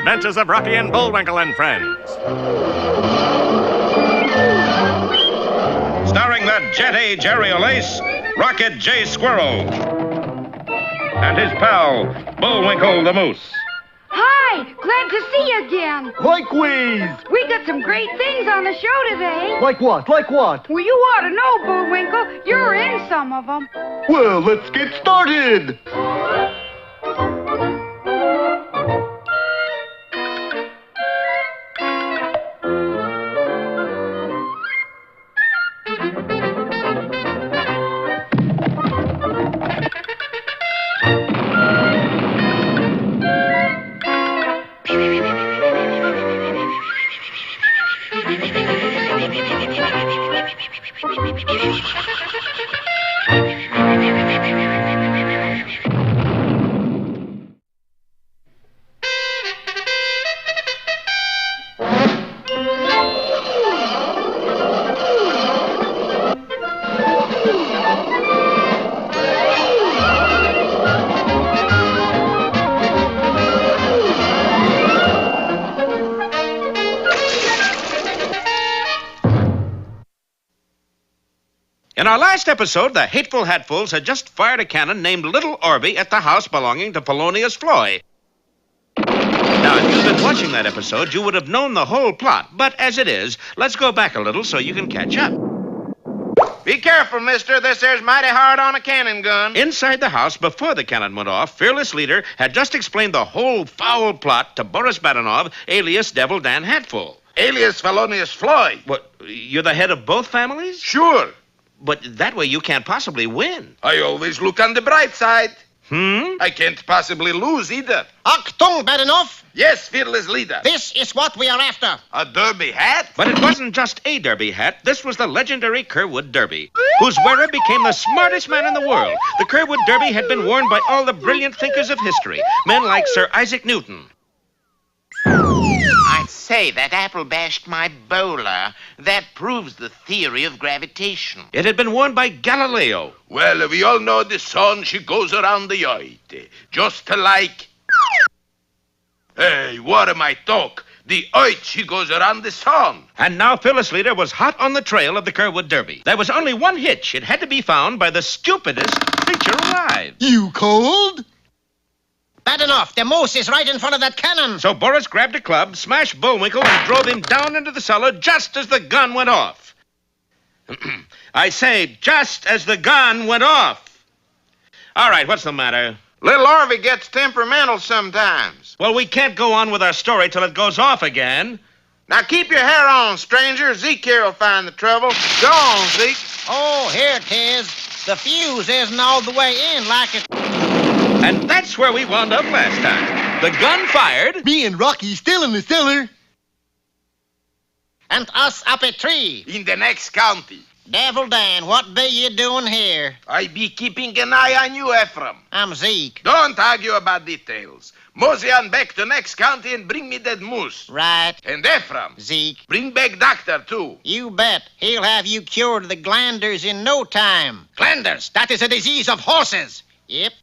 adventures of Rocky and Bullwinkle and Friends. Starring the jet-age aerial ace, Rocket J. Squirrel. And his pal, Bullwinkle the Moose. Hi, glad to see you again. Likewise. We got some great things on the show today. Like what? Like what? Well, you ought to know, Bullwinkle. You're in some of them. Well, let's get started. In our last episode, the hateful Hatfuls had just fired a cannon named Little Orby at the house belonging to Polonius Floy. Now, if you've been watching that episode, you would have known the whole plot. But as it is, let's go back a little so you can catch up. Be careful, mister. This there's mighty hard on a cannon gun. Inside the house, before the cannon went off, Fearless Leader had just explained the whole foul plot to Boris Badenov, alias Devil Dan Hatful. Alias Felonious Floyd. What, you're the head of both families? Sure. But that way you can't possibly win. I always look on the bright side. Hmm? I can't possibly lose either. Achtung, Badenov. Yes, Fearless Leader. This is what we are after. A derby hat? But it wasn't just a derby hat. This was the legendary Kerwood Derby, whose wearer became the smartest man in the world. The Kerwood Derby had been worn by all the brilliant thinkers of history, men like Sir Isaac Newton. I say, that apple bashed my bowler. That proves the theory of gravitation. It had been worn by Galileo. Well, we all know the sun, she goes around the earth. Just like... Hey, what am I talk? The earth, she goes around the sun. And now Fearless Leader was hot on the trail of the Kerwood Derby. There was only one hitch. It had to be found by the stupidest creature alive. You cold? Badenov, the moose is right in front of that cannon. So Boris grabbed a club, smashed Bullwinkle, and drove him down into the cellar just as the gun went off. I say, just as the gun went off. All right, what's the matter? Little Harvey gets temperamental sometimes. Well, we can't go on with our story till it goes off again. Now keep your hair on, stranger. Zeke here will find the trouble. Go on, Zeke. Oh, here it is. The fuse isn't all the way in like it... And that's where we wound up last time. The gun fired. Me and Rocky still in the cellar. And us up a tree. In the next county. Devil Dan, what be you doing here? I be keeping an eye on you, Ephraim. I'm Zeke. Don't argue about details. Mosey on back to next county and bring me that moose. Right. And Ephraim, Zeke. bring back doctor, too. You bet. He'll have you cured of the glanders in no time. Glanders, that is a disease of horses. Yep.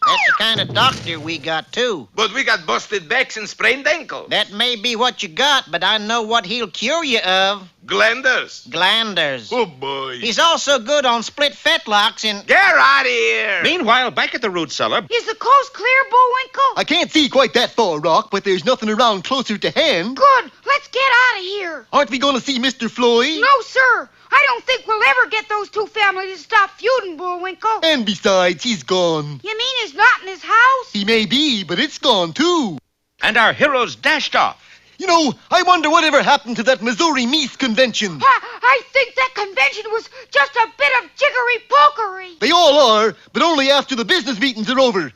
That's the kind of doctor we got, too. But we got busted backs and sprained ankles. That may be what you got, but I know what he'll cure you of. Glanders. Glanders. Oh, boy. He's also good on split fetlocks and... Get out of here. Meanwhile, back at the root cellar, Is the coast clear, Bullwinkle? I can't see quite that far, Rock, but there's nothing around closer to hand. Good. Let's get out of here. Aren't we going to see Mr. Floyd? No, sir. I don't think we'll ever get those two families to stop feuding, Bullwinkle. And besides, he's gone. You mean he's not in his house? He may be, but it's gone, too. and our heroes dashed off. You know, I wonder whatever happened to that Missouri Meese convention. I think that convention was just a bit of jiggery-pokery. They all are, but only after the business meetings are over.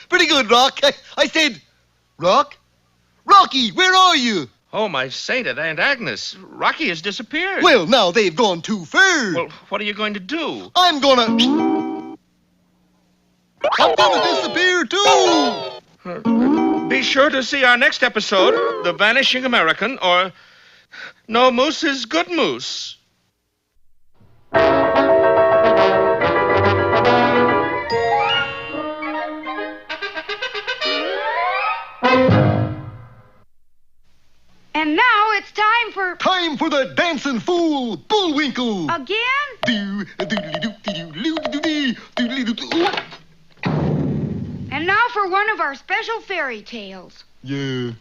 Pretty good, Rock. I said, Rock? Rocky, where are you? Oh, my sainted Aunt Agnes. Rocky has disappeared. Well, now they've gone too far. Well, what are you going to do? I'm gonna disappear, too. Be sure to see our next episode, The Vanishing American, or No Moose is Good Moose. dancing fool, Bullwinkle. Again? Do-do-do-do-do-do-do-do-do-do-do-do. And now for one of our special fairy tales. Yeah.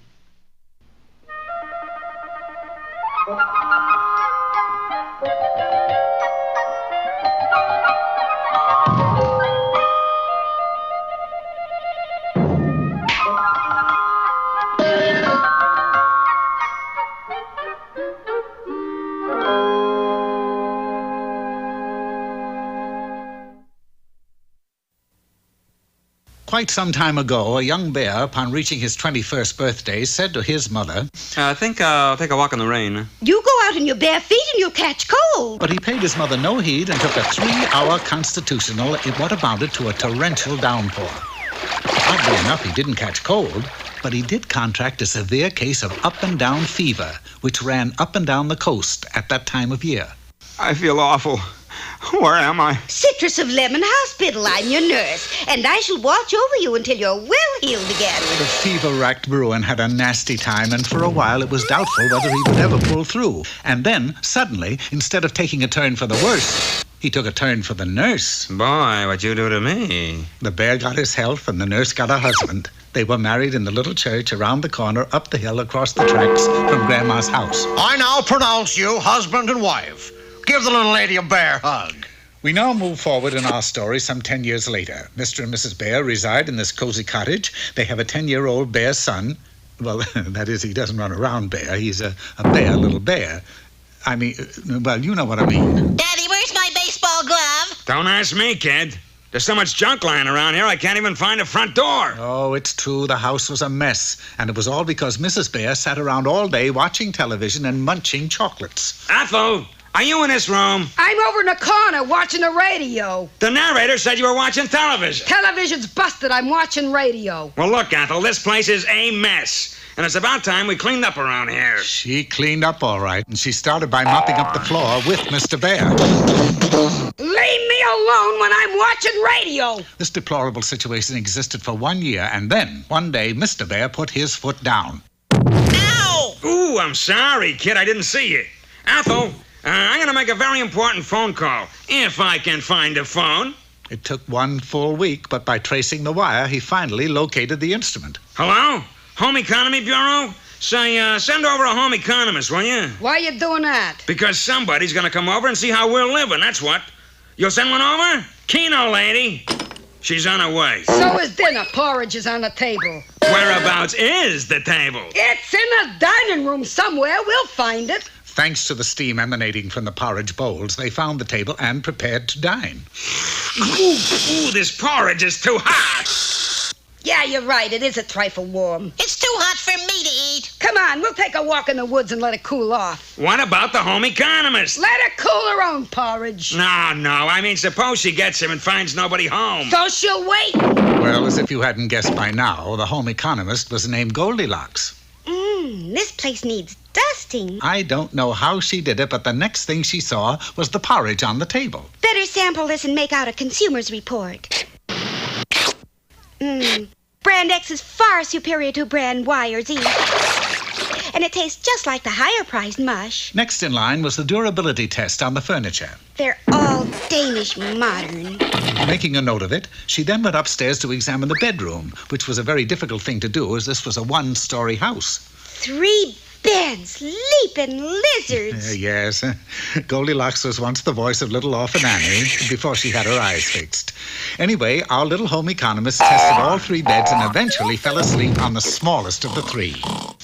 Quite some time ago, a young bear, upon reaching his 21st birthday, said to his mother, I think I'll take a walk in the rain. You go out in your bare feet and you'll catch cold. but he paid his mother no heed and took a 3-hour constitutional in what amounted to a torrential downpour. Oddly enough, he didn't catch cold, but he did contract a severe case of up-and-down fever, which ran up and down the coast at that time of year. I feel awful. Where am I? Citrus of Lemon Hospital, I'm your nurse, and I shall watch over you until you're well healed again. The fever-racked Bruin had a nasty time, and for a while it was doubtful whether he would ever pull through. And then, suddenly, instead of taking a turn for the worse, he took a turn for the nurse. Boy, what you do to me. The bear got his health, and the nurse got a husband. They were married in the little church around the corner, up the hill, across the tracks from Grandma's house. I now pronounce you husband and wife. Give the little lady a bear hug. We now move forward in our story some 10 years later. Mr. and Mrs. Bear reside in this cozy cottage. They have a 10-year-old bear son. Well, that is, he doesn't run around bear. He's a bear, little bear. I mean, well, you know what I mean. Daddy, where's my baseball glove? Don't ask me, kid. There's so much junk lying around here, I can't even find a front door. Oh, it's true. The house was a mess. And it was all because Mrs. Bear sat around all day watching television and munching chocolates. Ethel, are you in this room? I'm over in the corner watching the radio. The narrator said you were watching television. Television's busted. I'm watching radio. Well, look, Ethel, this place is a mess. And it's about time we cleaned up around here. She cleaned up all right, and she started by mopping up the floor with Mr. Bear. Leave me alone when I'm watching radio. This deplorable situation existed for 1 year, and then, one day, Mr. Bear put his foot down. Ow! Ooh, I'm sorry, kid. I didn't see you. Ethel, I'm going to make a very important phone call, if I can find a phone. It took 1 full week, but by tracing the wire, he finally located the instrument. Hello? Home Economy Bureau? Say, send over a home economist, will you? Why you doing that? Because somebody's going to come over and see how we're living, that's what. You'll send one over? Keno, lady. She's on her way. So is dinner. Porridge is on the table. Whereabouts is the table? It's in the dining room somewhere. We'll find it. Thanks to the steam emanating from the porridge bowls, they found the table and prepared to dine. Ooh, this porridge is too hot. Yeah, you're right. It is a trifle warm. It's too hot for me to eat. Come on, we'll take a walk in the woods and let it cool off. What about the home economist? Let her cool her own porridge. No. I mean, suppose she gets him and finds nobody home. So she'll wait. Well, as if you hadn't guessed by now, the home economist was named Goldilocks. This place needs dusting. I don't know how she did it, but the next thing she saw was the porridge on the table. Better sample this and make out a consumer's report. Brand X is far superior to Brand Y or Z. And it tastes just like the higher-priced mush. Next in line was the durability test on the furniture. They're all Danish modern. Making a note of it, she then went upstairs to examine the bedroom, which was a very difficult thing to do, as this was a 1-story house. 3 beds, leaping lizards. Yes. Goldilocks was once the voice of little orphan Annie before she had her eyes fixed. Anyway, our little home economist tested all 3 beds and eventually fell asleep on the smallest of the 3.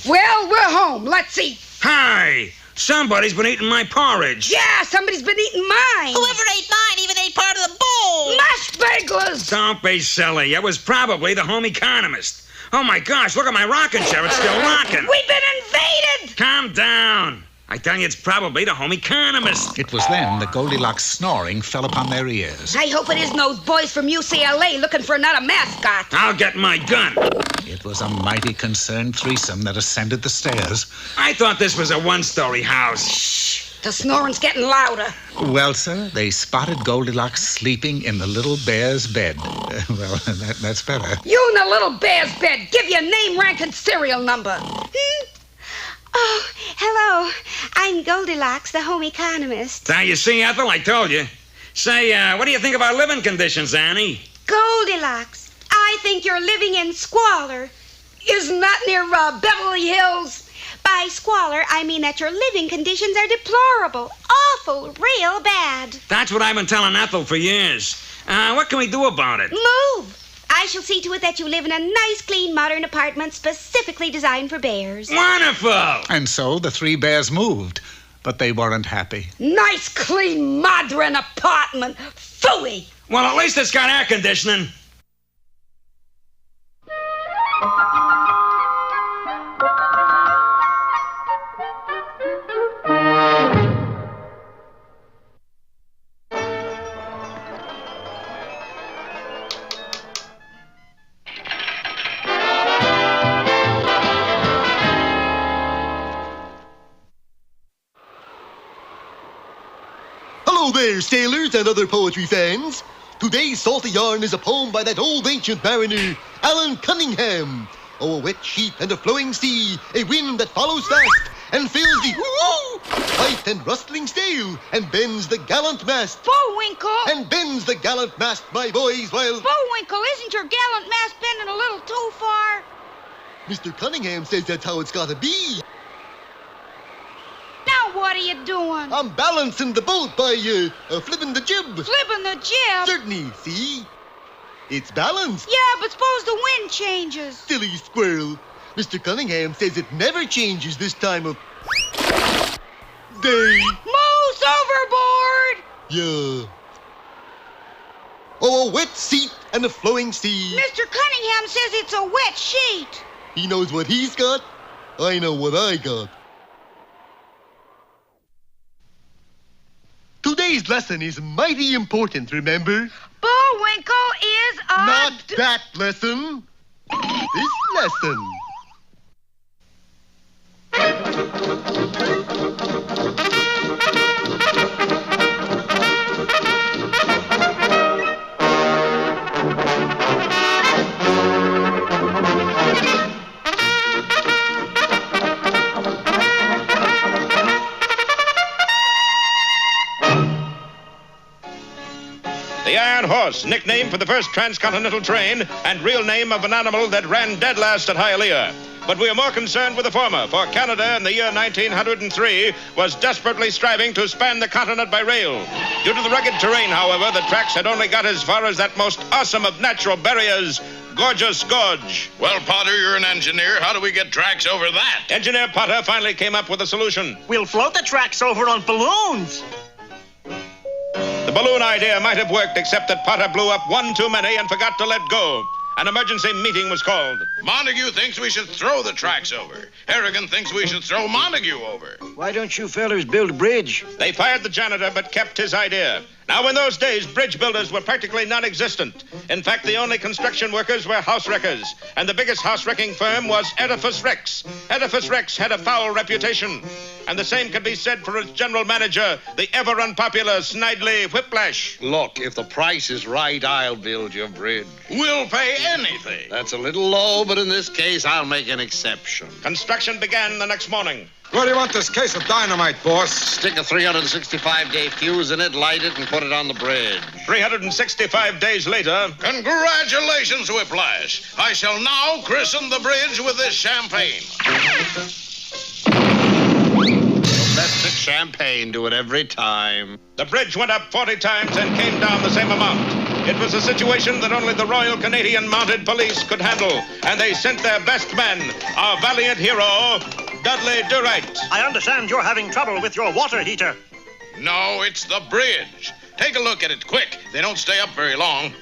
Well, we're home. Let's eat. Hey, somebody's been eating my porridge. Yeah, somebody's been eating mine. Whoever ate mine even ate part of the bowl. Mash bagels. Don't be silly. It was probably the home economist. Oh, my gosh, look at my rocking chair. It's still rocking. We've been invaded. Calm down. I tell you, it's probably the home economist. It was then that Goldilocks' snoring fell upon their ears. I hope it isn't those boys from UCLA looking for another mascot. I'll get my gun. It was a mighty concerned threesome that ascended the stairs. I thought this was a 1-story house. The snoring's getting louder. Well, sir, they spotted Goldilocks sleeping in the little bear's bed. Well, that's better. You in the little bear's bed. Give your name, rank, and serial number. Oh, Hello, I'm Goldilocks, the home economist. Now, you see, Ethel, I told you. Say, what do you think of our living conditions, Annie? Goldilocks, I think you're living in squalor. Isn't that near Beverly Hills? By squalor, I mean that your living conditions are deplorable, awful, real bad. That's what I've been telling Ethel for years. What can we do about it? Move! I shall see to it that you live in a nice, clean, modern apartment specifically designed for bears. Wonderful! And so the three bears moved, but they weren't happy. Nice, clean, modern apartment. Phooey! Well, at least it's got air conditioning. Hello there, sailors and other poetry fans. Today's salty yarn is a poem by that old ancient mariner, Alan Cunningham. Oh, a wet sheet and a flowing sea, a wind that follows fast and fills the tight and rustling sail and bends the gallant mast. Bullwinkle! And bends the gallant mast, my boys, while... Bullwinkle, isn't your gallant mast bending a little too far? Mr. Cunningham says that's how it's gotta be. Now what are you doing? I'm balancing the boat by, flipping the jib. Flipping the jib? Certainly, see? It's balanced. Yeah, but suppose the wind changes. Silly squirrel. Mr. Cunningham says it never changes this time of day. Moose overboard! Yeah. Oh, a wet seat and a flowing sea. Mr. Cunningham says it's a wet sheet. He knows what he's got. I know what I got. Today's lesson is mighty important, remember? Bullwinkle is a... Not that lesson. This lesson. The Iron Horse, nickname for the first transcontinental train and real name of an animal that ran dead last at Hialeah. But we are more concerned with the former, for Canada in the year 1903 was desperately striving to span the continent by rail. Due to the rugged terrain, however, the tracks had only got as far as that most awesome of natural barriers, Gorgeous Gorge. Well, Potter, you're an engineer. How do we get tracks over that? Engineer Potter finally came up with a solution. We'll float the tracks over on balloons. The balloon idea might have worked, except that Potter blew up one too many and forgot to let go. An emergency meeting was called. Montague thinks we should throw the tracks over. Harrigan thinks we should throw Montague over. Why don't you fellers build a bridge? They fired the janitor, but kept his idea. Now, in those days, bridge builders were practically non-existent. In fact, the only construction workers were house wreckers, and the biggest house wrecking firm was Edifice Rex. Edifice Rex had a foul reputation, and the same could be said for its general manager, the ever-unpopular Snidely Whiplash. Look, if the price is right, I'll build your bridge. We'll pay anything. That's a little low, but in this case, I'll make an exception. Construction began the next morning. Where do you want this case of dynamite, boss? Stick a 365-day fuse in it, light it, and put it on the bridge. 365 days later... Congratulations, Whiplash. I shall now christen the bridge with this champagne. Domestic champagne, do it every time. The bridge went up 40 times and came down the same amount. It was a situation that only the Royal Canadian Mounted Police could handle, and they sent their best man, our valiant hero, Dudley DeWright. I understand you're having trouble with your water heater. No, it's the bridge. Take a look at it quick. They don't stay up very long.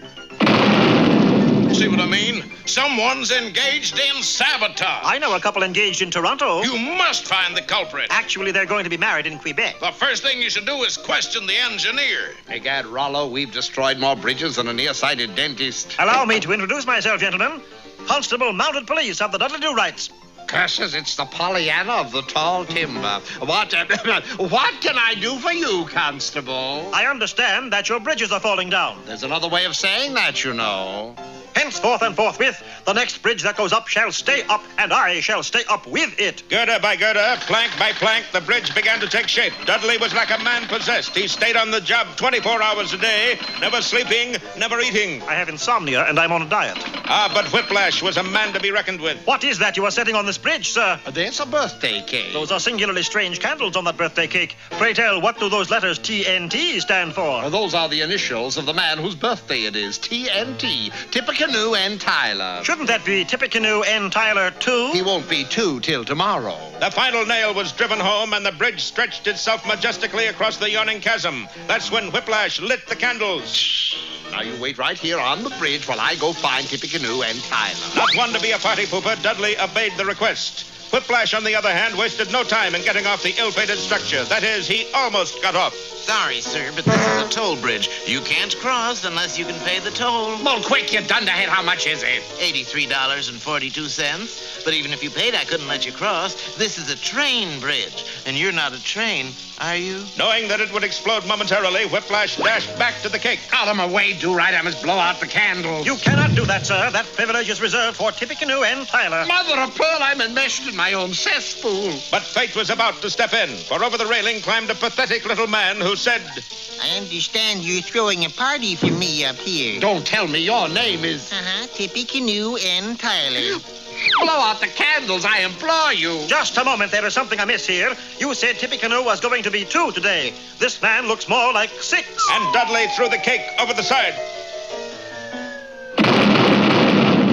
See what I mean? Someone's engaged in sabotage. I know a couple engaged in Toronto. You must find the culprit. Actually, they're going to be married in Quebec. The first thing you should do is question the engineer. Egad, Rollo, we've destroyed more bridges than a nearsighted dentist. Allow me to introduce myself, gentlemen. Constable Mounted Police of the Dudley DeWrights. Curses, it's the Pollyanna of the tall timber. What can I do for you, Constable? I understand that your bridges are falling down. There's another way of saying that, you know. Henceforth and forthwith, the next bridge that goes up shall stay up, and I shall stay up with it. Girder by girder, plank by plank, the bridge began to take shape. Dudley was like a man possessed. He stayed on the job 24 hours a day, never sleeping, never eating. I have insomnia, and I'm on a diet. But Whiplash was a man to be reckoned with. What is that you are setting on this bridge, sir? That's a birthday cake. Those are singularly strange candles on that birthday cake. Pray tell, what do those letters TNT stand for? Those are the initials of the man whose birthday it is. TNT. Tippecanoe and Tyler. Shouldn't that be Tippecanoe and Tyler, too? He won't be 2 till tomorrow. The final nail was driven home, and the bridge stretched itself majestically across the yawning chasm. That's when Whiplash lit the candles. Shh. Now you wait right here on the bridge while I go find Tippecanoe and Tyler. Not one to be a party pooper, Dudley obeyed the request. Whiplash, on the other hand, wasted no time in getting off the ill-fated structure. That is, he almost got off. Sorry, sir, but this is a toll bridge. You can't cross unless you can pay the toll. Well, quick, you dunderhead, how much is it? $83.42. But even if you paid, I couldn't let you cross. This is a train bridge, and you're not a train, are you? Knowing that it would explode momentarily, Whiplash dashed back to the cake. Out of my way, do-right, I must blow out the candles. You cannot do that, sir. That privilege is reserved for Tippecanoe and Tyler. Mother of pearl, I'm enmeshed in my own cesspool. But fate was about to step in, for over the railing climbed a pathetic little man who said, I understand you're throwing a party for me up here. Don't tell me your name is... Tippecanoe and Tyler. Blow out the candles, I implore you. Just a moment, there is something amiss here. You said Tippecanoe was going to be 2 today. This man looks more like 6. And Dudley threw the cake over the side.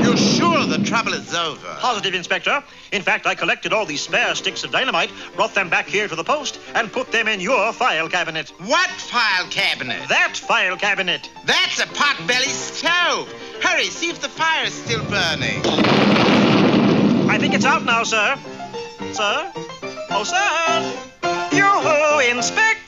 You're sure the trouble is over? Positive, Inspector. In fact, I collected all these spare sticks of dynamite, brought them back here to the post, and put them in your file cabinet. What file cabinet? That file cabinet. That's a potbelly stove. Hurry, see if the fire's still burning. I think it's out now, sir. Sir? Oh, sir! Yoo-hoo, Inspector!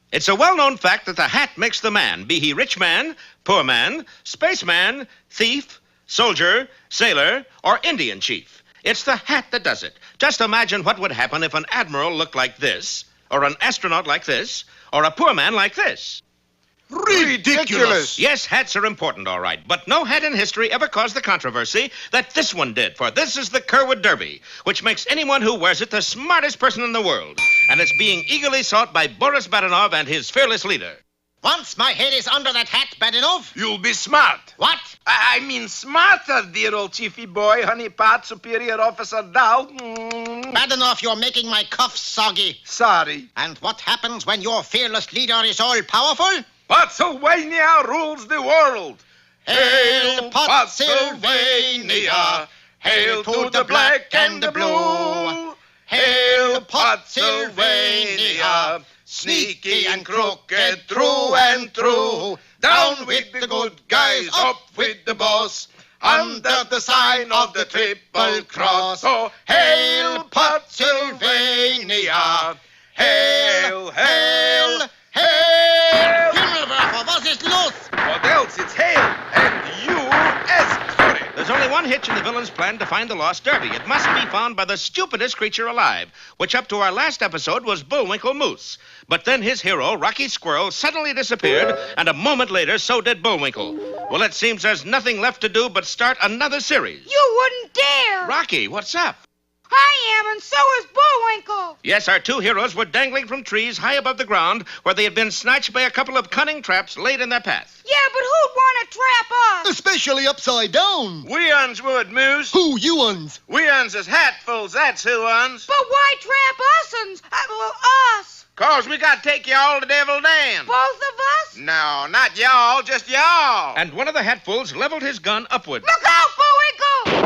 It's a well-known fact that the hat makes the man, be he rich man, poor man, spaceman, thief, soldier, sailor, or Indian chief. It's the hat that does it. Just imagine what would happen if an admiral looked like this, or an astronaut like this, or a poor man like this. Ridiculous! Yes, hats are important, all right, but no hat in history ever caused the controversy that this one did, for this is the Curwood Derby, which makes anyone who wears it the smartest person in the world, and it's being eagerly sought by Boris Badenov and his fearless leader. Once my head is under that hat, Badenov. You'll be smart. What? I mean smarter, dear old chiefy boy, honeypot, superior officer Dow. Badenov, you're making my cuffs soggy. Sorry. And what happens when your fearless leader is all-powerful? Pennsylvania rules the world. Hail, Pennsylvania! Hail to the black and the blue! Hail, Pennsylvania! Sneaky and crooked, through and through. Down with the good guys, up with the boss. Under the sign of the Triple Cross. Oh, hail, Pennsylvania! Hail, hail, hail! Himmelwerfer, was ist los? What else? It's hail, and you asked for it. There's only one hitch in the villain's plan to find the lost derby. It must be found by the stupidest creature alive, which up to our last episode was Bullwinkle Moose. But then his hero, Rocky Squirrel, suddenly disappeared, and a moment later, so did Bullwinkle. Well, it seems there's nothing left to do but start another series. You wouldn't dare! Rocky, what's up? I am, and so is Bullwinkle. Yes, our two heroes were dangling from trees high above the ground where they had been snatched by a couple of cunning traps laid in their path. Yeah, but who'd want to trap us? Especially upside down. We uns would, Moose. Who, you uns? We uns is hatfuls, that's who uns. But why trap us? Us. 'Cause we got to take y'all to Devil Dance. Both of us? No, not y'all, just y'all. And one of the hatfuls leveled his gun upward. Look out, Bullwinkle!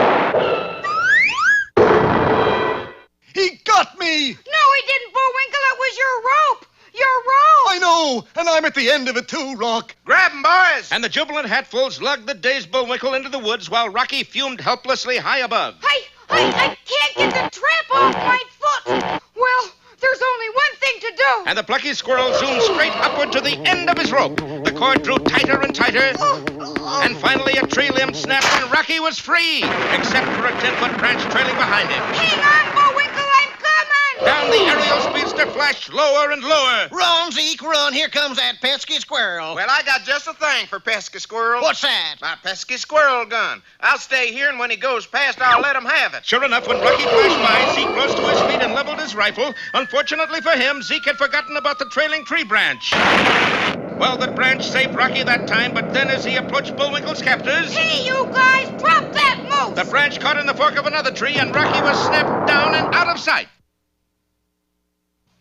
He got me! No, he didn't, Bullwinkle. It was your rope. Your rope. I know, and I'm at the end of it too, Rock. Grab 'em, boys. And the jubilant hatfuls lugged the dazed Bullwinkle into the woods while Rocky fumed helplessly high above. Hey, I can't get the trap off my foot. Well, there's only one thing to do. And the plucky squirrel zoomed straight upward to the end of his rope. The cord drew tighter and tighter. And finally a tree limb snapped and Rocky was free, except for a 10-foot branch trailing behind him. Hang on, Bullwinkle, I'm coming. Down the aerial speedster flashed lower and lower. Run, Zeke, run. Here comes that pesky squirrel. Well, I got just a thing for pesky squirrel. What's that? My pesky squirrel gun. I'll stay here, and when he goes past, I'll let him have it. Sure enough, when Rocky flashed by, Zeke rose to his feet and leveled his rifle. Unfortunately for him, Zeke had forgotten about the trailing tree branch. Well, the branch saved Rocky that time, but then as he approached Bullwinkle's captors... Hey, you guys, drop that moose! The branch caught in the fork of another tree, and Rocky was snapped down and out of sight.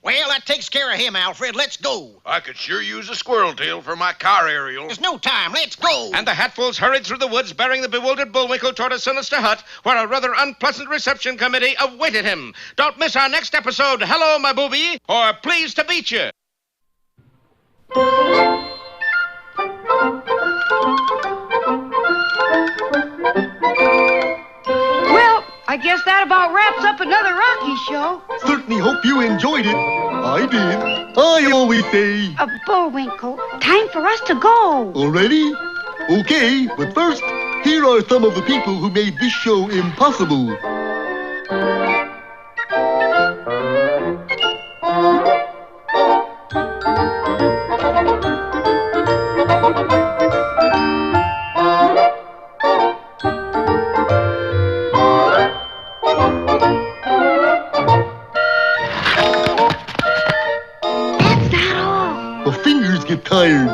Well, that takes care of him, Alfred. Let's go. I could sure use a squirrel tail for my car aerial. There's no time. Let's go. And the Hatfuls hurried through the woods, bearing the bewildered Bullwinkle toward a sinister hut where a rather unpleasant reception committee awaited him. Don't miss our next episode, Hello, My Booby, or Pleased to Beat You. Well, I guess that about wraps up another Rocky show. Certainly hope you enjoyed it. I did. I always say. Bullwinkle, time for us to go. Already? Okay, but first, here are some of the people who made this show impossible. That's not all. The fingers get tired.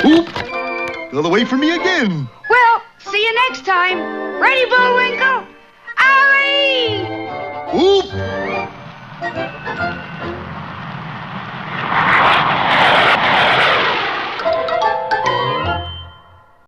Oop! Got away from me again. Well, see you next time. Ready, Bullwinkle?